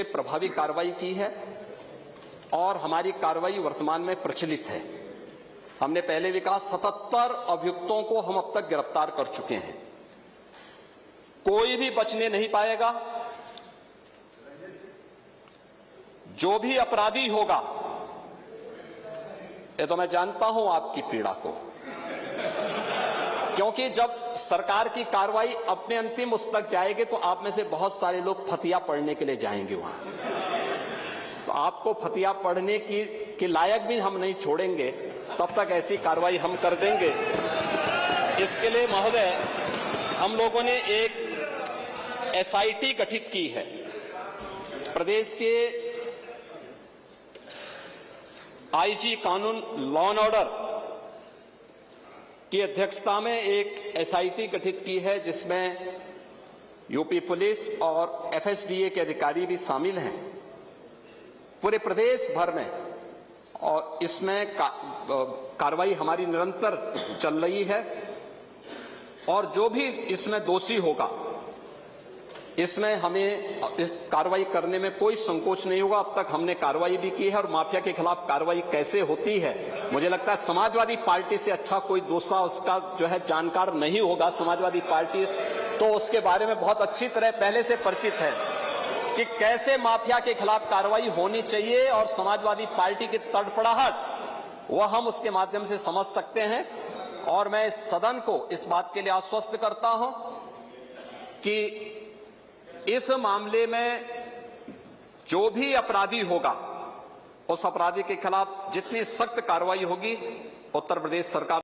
प्रभावी कार्रवाई की है और हमारी कार्रवाई वर्तमान में प्रचलित है। हमने पहले भी कहा 77 अभियुक्तों को हम अब तक गिरफ्तार कर चुके हैं। कोई भी बचने नहीं पाएगा। जो भी अपराधी होगा, ये तो मैं जानता हूं आपकी पीड़ा को, क्योंकि जब सरकार की कार्रवाई अपने अंतिम उस तक जाएगी तो आप में से बहुत सारे लोग फतिया पढ़ने के लिए जाएंगे वहां। तो आपको फतिया पढ़ने के लायक भी हम नहीं छोड़ेंगे, तब तक ऐसी कार्रवाई हम कर देंगे। इसके लिए महोदय, हम लोगों ने एक एसआईटी गठित की है। प्रदेश के आईजी कानून लॉ एंड ऑर्डर की अध्यक्षता में एक एसआईटी गठित की है, जिसमें यूपी पुलिस और एफएसडीए के अधिकारी भी शामिल हैं पूरे प्रदेश भर में। और इसमें कार्रवाई हमारी निरंतर चल रही है और जो भी इसमें दोषी होगा, इसमें हमें कार्रवाई करने में कोई संकोच नहीं होगा। अब तक हमने कार्रवाई भी की है और माफिया के खिलाफ कार्रवाई कैसे होती है, मुझे लगता है समाजवादी पार्टी से अच्छा कोई दूसरा उसका जो है जानकार नहीं होगा। समाजवादी पार्टी तो उसके बारे में बहुत अच्छी तरह पहले से परिचित है कि कैसे माफिया के खिलाफ कार्रवाई होनी चाहिए, और समाजवादी पार्टी की तड़फड़ाहट वह हम उसके माध्यम से समझ सकते हैं। और मैं इस सदन को इस बात के लिए आश्वस्त करता हूं कि इस मामले में जो भी अपराधी होगा, उस अपराधी के खिलाफ जितनी सख्त कार्रवाई होगी, उत्तर प्रदेश सरकार